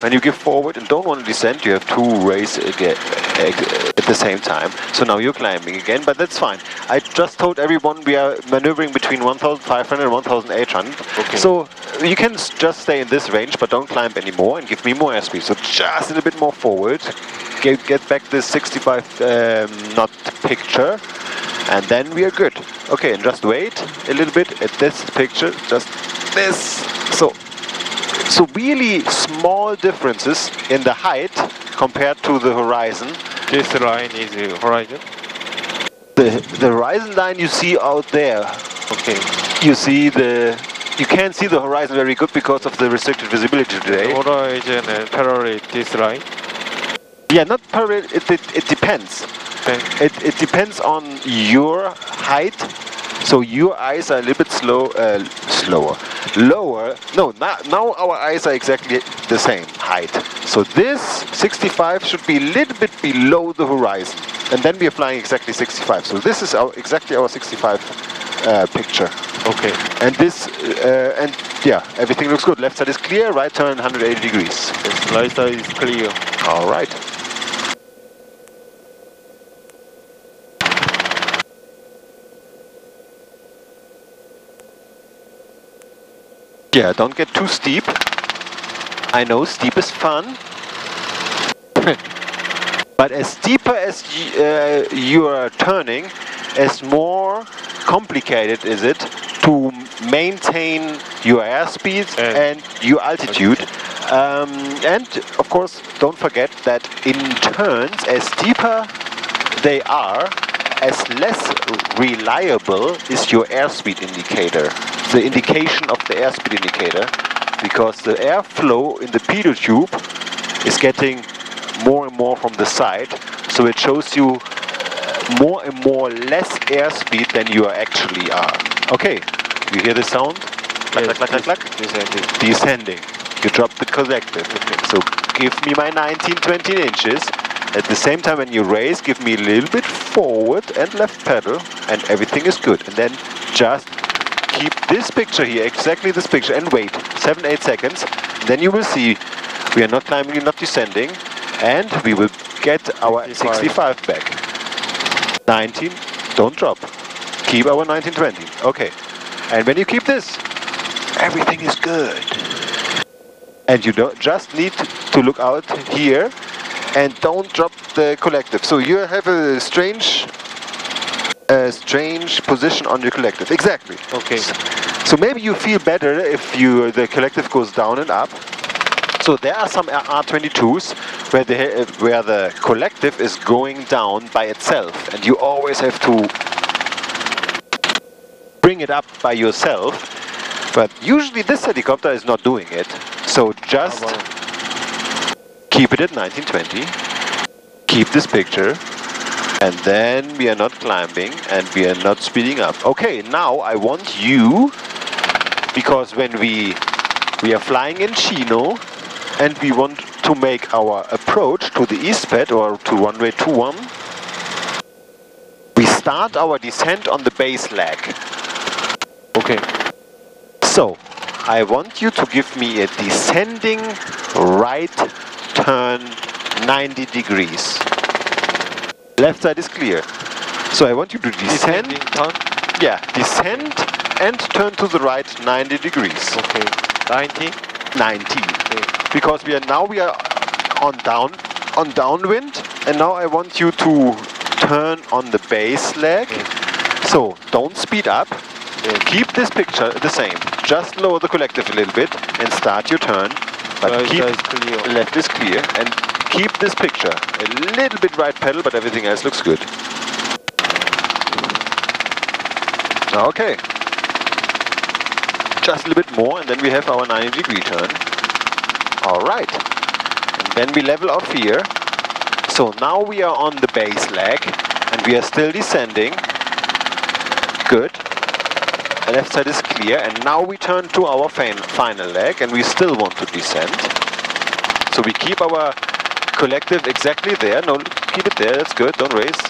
When you give forward and don't want to descend, you have to raise again at the same time. So now you're climbing again, but that's fine. I just told everyone we are maneuvering between 1,500 and 1,800. Okay. So you can just stay in this range, but don't climb anymore and give me more airspeed. So just a little bit more forward. Get back this 65 knot picture, and then we are good. Okay, and just wait a little bit at this picture, just this. So really small differences in the height compared to the horizon. This line is horizon? The horizon line you see out there. Okay. You can't see the horizon very good because of the restricted visibility today. The horizon and parallel this line? Yeah, not parallel, it depends. Okay. It depends on your height. So your eyes are a little bit lower. No, now our eyes are exactly the same height. So this 65 should be a little bit below the horizon. And then we are flying exactly 65. So this is exactly our 65 picture. Okay. And and yeah, everything looks good. Left side is clear, right turn 180 degrees. Yes, right side is clear. All right. Yeah, don't get too steep. I know steep is fun. But as steeper as you are turning, as more complicated is it to maintain your airspeed and your altitude. And of course, don't forget that in turns, as steeper they are, as less reliable is your airspeed indicator. The indication of the airspeed indicator, because the airflow in the pitot tube is getting more and more from the side, so it shows you more and more less airspeed than you actually are. Okay, you hear the sound? Clack, Yes, clack, clack, clack, clack. descending. Descending. You drop the collective. Okay. So give me my 19-20 inches. At the same time when you raise, give me a little bit forward and left pedal, and everything is good. And then just keep this picture here, exactly this picture, and wait 7-8 seconds. Then you will see we are not climbing, we're not descending, and we will get our 65 back. 19, don't drop. Keep our 19-20. Okay. And when you keep this, everything is good. And you don't just need to look out here and don't drop the collective. So you have a strange position on your collective. Exactly. Okay. So maybe you feel better if the collective goes down and up. So there are some R22s where the collective is going down by itself, and you always have to bring it up by yourself. But usually this helicopter is not doing it. So just keep it at 19-20. Keep this picture. And then we are not climbing and we are not speeding up. Okay, now I want you, because when we are flying in Chino and we want to make our approach to the east pad or to runway 21, we start our descent on the base leg. Okay. So, I want you to give me a descending right turn 90 degrees. Left side is clear. So I want you to descend. Yeah, descend and turn to the right 90 degrees. Okay. 90? 90. Okay. Because we are on downwind, and now I want you to turn on the base leg. Yes. So don't speed up. Yes. Keep this picture the same. Just lower the collective a little bit and start your turn. But Right keep side is clear. left is clear, and keep this picture. A little bit right pedal, but everything else looks good. Okay. Just a little bit more, and then we have our 90-degree turn. Alright. And then we level off here. So now we are on the base leg, and we are still descending. Good. The left side is clear, and now we turn to our final leg, and we still want to descend. So we keep our collective exactly there. No, keep it there, that's good, don't raise.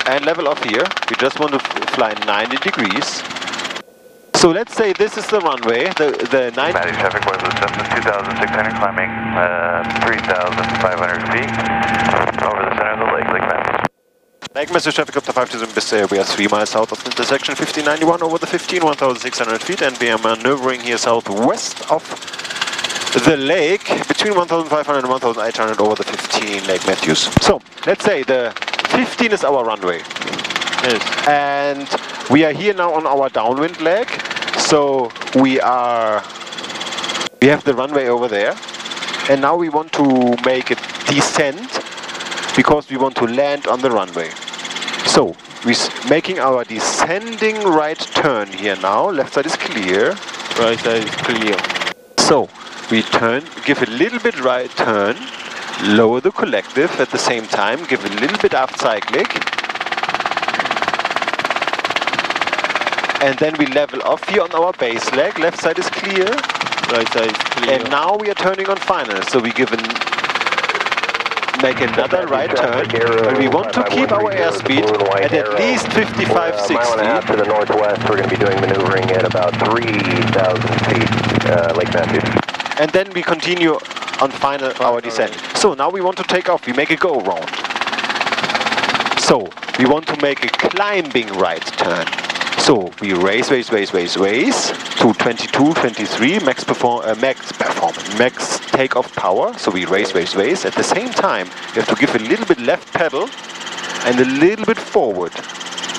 And level off here. We just want to fly 90 degrees. So let's say this is the runway, the 90... Matthew traffic, Weather Assessment 2,600, climbing 3,500 feet over the center of the lake, Lake Matthews. Lake Matthews traffic up to 5000 Biscay. We are 3 miles south of the intersection 1591 over the 15, 1,600 feet, and we are maneuvering here southwest of the lake between 1,500 and 1,800 over the 15 Lake Matthews. So let's say the 15 is our runway. Yes. And we are here now on our downwind leg. So we have the runway over there. And now we want to make a descent because we want to land on the runway. So we're making our descending right turn here now. Left side is clear. Right side is clear. So we turn, give a little bit right turn, lower the collective at the same time, give a little bit aft cyclic. And then we level off here on our base leg. Left side is clear. Right side is clear. And now we are turning on final. So we make another right turn. And we want to keep our airspeed at least 55, 60. Mile and a half to the northwest. We're going to be doing maneuvering at about 3,000 feet, Lake Matthews. And then we continue on final our descent. So now we want to take off. We make a go round. So we want to make a climbing right turn. So we race to 22, 23, max takeoff power. So we race. At the same time, you have to give a little bit left pedal and a little bit forward,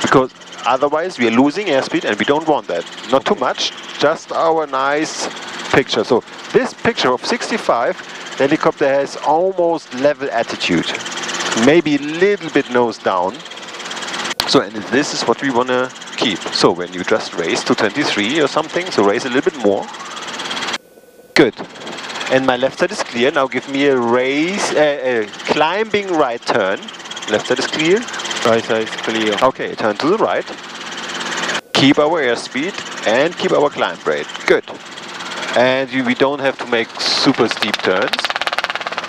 because otherwise we are losing airspeed and we don't want that. Not too much, just our nice picture. So this picture of 65, the helicopter has almost level attitude, maybe a little bit nose down. So, and this is what we want to keep. So when you just race to 23 or something, so race a little bit more. Good. And my left side is clear. Now give me a climbing right turn. Left side is clear. Right side is clear. Okay, turn to the right. Keep our airspeed and keep our climb rate. Good. And we don't have to make super steep turns.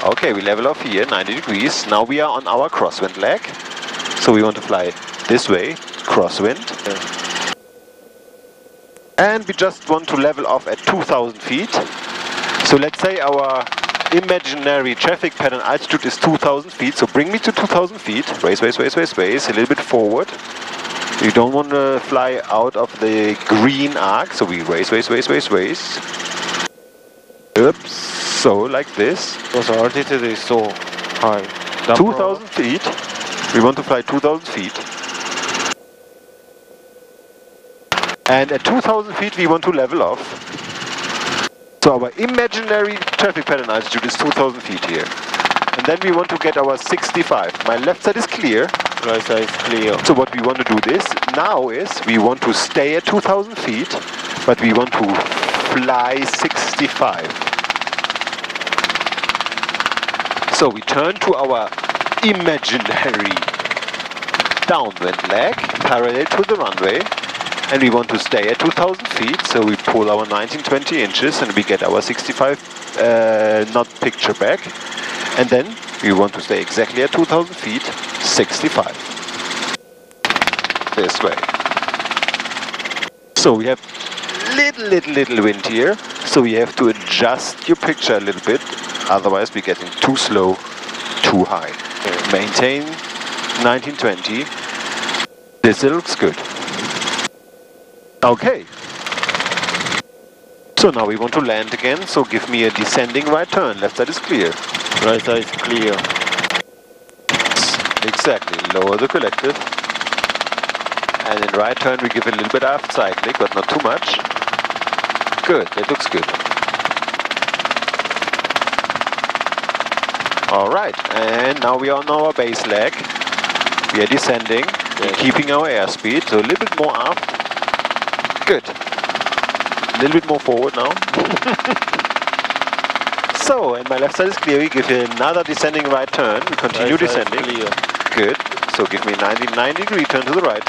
Okay, we level off here, 90 degrees. Now we are on our crosswind leg. So we want to fly this way, crosswind. And we just want to level off at 2,000 feet. So let's say our imaginary traffic pattern altitude is 2,000 feet. So bring me to 2,000 feet. Race, a little bit forward. You don't want to fly out of the green arc. So we race. Oops. So like this. Because our altitude is so high. 2,000 feet. We want to fly 2,000 feet. And at 2,000 feet we want to level off. So our imaginary traffic pattern altitude is 2,000 feet here. And then we want to get our 65. My left side is clear. Right side is clear. So what we want to do now is we want to stay at 2,000 feet, but we want to fly 65. So we turn to our imaginary downwind leg, parallel to the runway, and we want to stay at 2,000 feet, so we pull our 19-20 inches and we get our 65 knot picture back, and then we want to stay exactly at 2,000 feet, 65. This way. So we have little wind here, so we have to adjust your picture a little bit, otherwise we're getting too slow, too high. Maintain 1920. This looks good. Okay. So now we want to land again, so give me a descending right turn. Left side is clear. Right side is clear. Exactly. Lower the collective. And in right turn we give a little bit aft cyclic, but not too much. Good. That looks good. Alright, and now we are on our base leg. We are descending, we're keeping our airspeed, so a little bit more aft. Good. A little bit more forward now. So, and my left side is clear, we give you another descending right turn, we continue right descending. Clear. Good. So give me 90 degree turn to the right.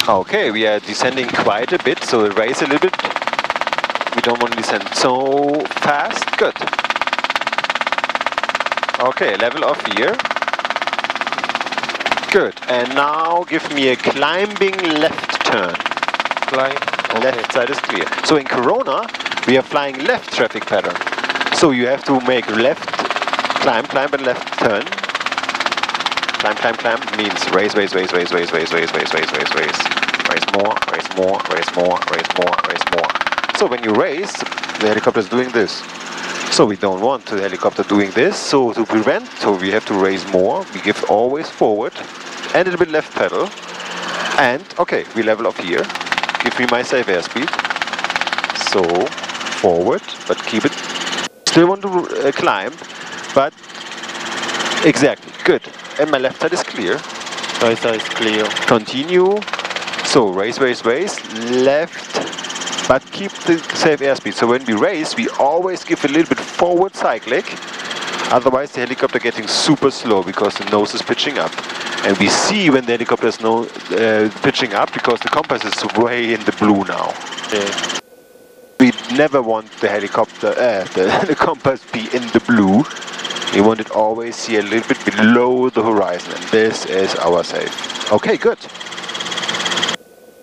Okay, we are descending quite a bit, so raise a little bit. We don't want to descend so fast. Good. Okay, level off here. Good. And now give me a climbing left turn. Climb. Okay. Left side is clear. So in Corona, we are flying left traffic pattern. So you have to make left, climb, climb, and left turn. Climb, climb, climb means race, race, race, race, race, race, race, race, race, race, race. Race more, race more, race more, race more, race more. So when you race, the helicopter is doing this. So we don't want the helicopter doing this. So to prevent, so we have to raise more. We give always forward and a little bit left pedal. And okay, we level off here. Give me my safe airspeed. So forward, but keep it. Still want to climb, but exactly good. And my left side is clear. Right side is clear. Continue. So race, race, race. Left, but keep the safe airspeed. So when we race, we always give a little bit forward cyclic. Otherwise, the helicopter getting super slow because the nose is pitching up. And we see when the helicopter is pitching up because the compass is way in the blue now. Okay. We never want the helicopter, the compass be in the blue. We want it always see a little bit below the horizon, and this is our safe. Okay, good.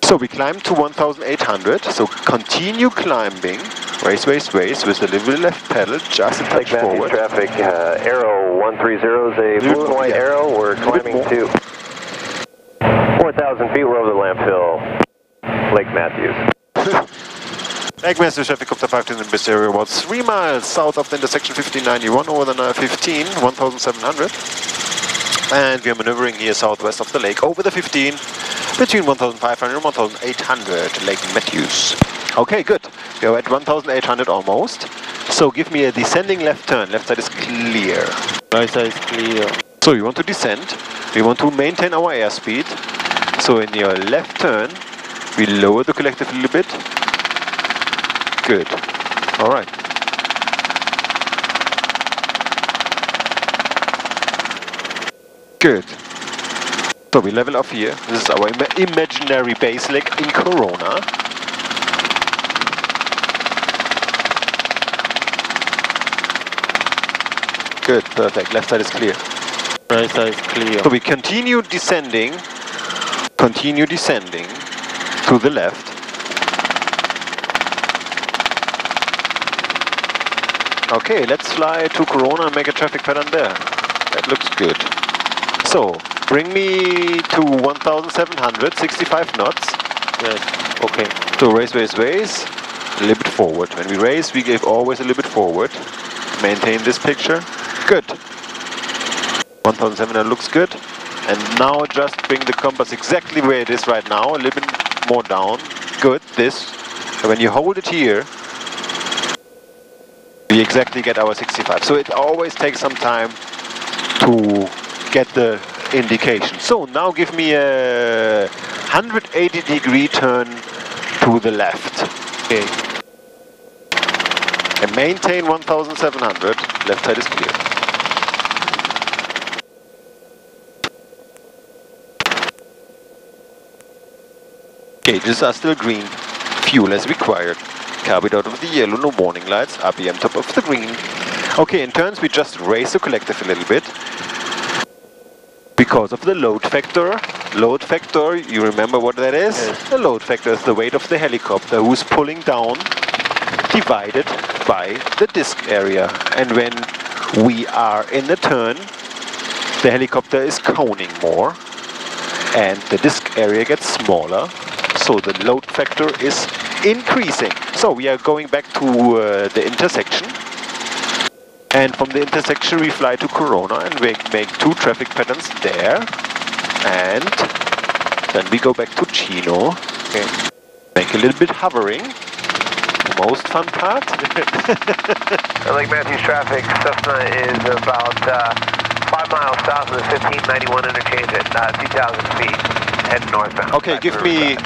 So we climb to 1,800, so continue climbing. Race, race, race with a little left pedal, just a touch forward. Traffic, arrow 130 is a blue and white arrow. We're climbing to 4,000 feet. We're over the landfill, Lake Matthews. Lake Matthews, Helicopter 15 in this area, about 3 miles south of the intersection 1591 over the 15, 1,700. And we are maneuvering here southwest of the lake over the 15, between 1,500 and 1,800, Lake Matthews. Okay, good. We are at 1,800 almost. So give me a descending left turn. Left side is clear. Right side is clear. So you want to descend. We want to maintain our airspeed. So in your left turn, we lower the collective a little bit. Good. All right. Good. So we level off here. This is our imaginary base lake in Corona. Good, perfect. Left side is clear. Right side is clear. So we continue descending to the left. Okay, let's fly to Corona and make a traffic pattern there. That looks good. So, bring me to 1,700, 65 knots. Yes, okay. So race, race, race, a little bit forward. When we race, we give always a little bit forward. Maintain this picture. Good. 1,700 looks good. And now just bring the compass exactly where it is right now, a little bit more down. Good, this. So when you hold it here, we exactly get our 65. So it always takes some time to get the indication. So now give me a 180-degree turn to the left. Okay. And maintain 1,700. Left side is clear. Gauges are still green. Fuel as required. Carbide out of the yellow, no warning lights. RPM top of the green. Okay, in turns we just raise the collective a little bit. Because of the load factor. Load factor, you remember what that is? Yes. The load factor is the weight of the helicopter who's pulling down, divided by the disc area. And when we are in the turn, the helicopter is coning more and the disc area gets smaller. So the load factor is increasing. So we are going back to the intersection. And from the intersection we fly to Corona and we make 2 traffic patterns there. And then we go back to Chino. Okay. Make a little bit hovering. Most fun part. Lake Matthews traffic, Cessna is about 5 miles south of the 1591 interchange at 2,000 feet, heading northbound. Okay, give me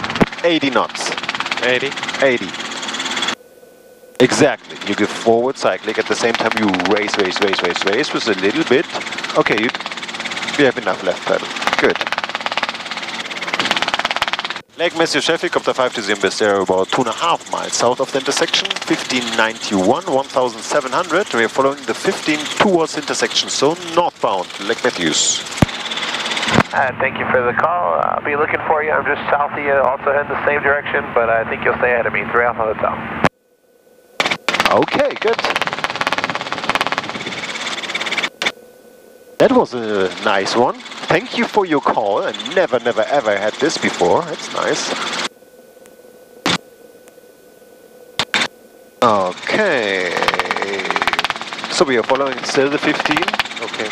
80 knots. 80? 80. Exactly. You give forward cyclic at the same time you race with a little bit. Okay, we have enough left pedal. Good. Lake Matthews traffic, Copter 520 West Area, about 2.5 miles south of the intersection, 1591, 1700. We are following the 15 towards intersection, so northbound, Lake Matthews. Thank you for the call. I'll be looking for you. I'm just south of you, also heading the same direction, but I think you'll stay ahead of me. 3 Alpha Hotel. Okay, good. That was a nice one. Thank you for your call. I never ever had this before. That's nice. Okay. So we are following still the 15. Okay.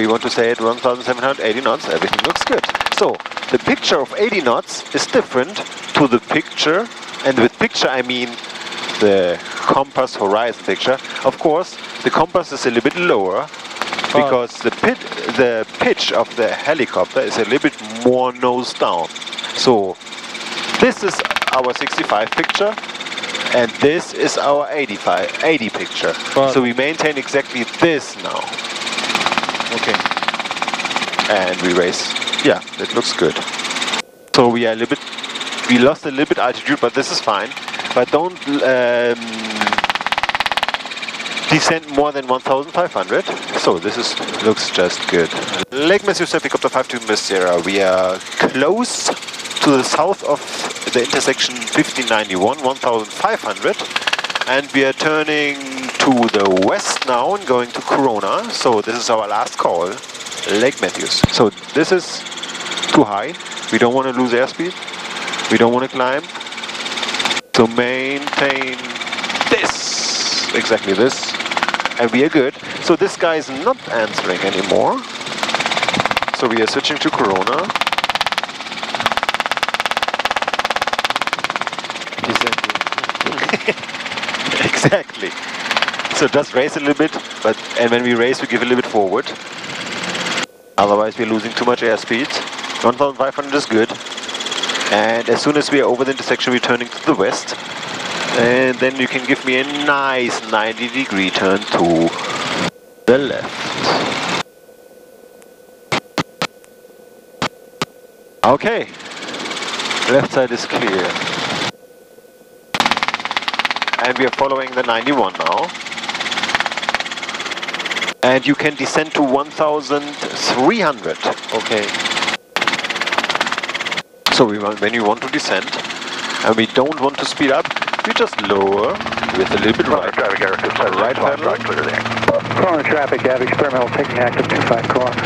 We want to stay at 1780 knots. Everything looks good. So the picture of 80 knots is different to the picture, and with picture I mean the compass horizon picture. Of course, the compass is a little bit lower because the pitch of the helicopter is a little bit more nose down. So this is our 65 picture, and this is our 80 picture. So we maintain exactly this now. Okay. And we raise. Yeah, it looks good. So we are we lost a little bit altitude, but this is fine. But don't descend more than 1,500. So this looks just good. Lake Matthews traffic up to 52 Miss Sierra. We are close to the south of the intersection 1591, 1,500. And we are turning to the west now and going to Corona. So this is our last call, Lake Matthews. So this is too high. We don't want to lose airspeed. We don't want to climb. So maintain this, exactly this, and we are good. So this guy is not answering anymore. So we are switching to Corona. Exactly. So just raise a little bit, and when we raise, we give a little bit forward. Otherwise, we're losing too much airspeed. 1,500 is good. And as soon as we are over the intersection, we're turning to the west. And then you can give me a nice 90-degree turn to the left. Okay. Left side is clear. And we are following the 91 now. And you can descend to 1,300. Okay. So when you want to descend, and we don't want to speed up, we just lower with a little bit right. Traffic error, Right pedal. clear there. Corona traffic, Abbey experimental taking active 25 Corona.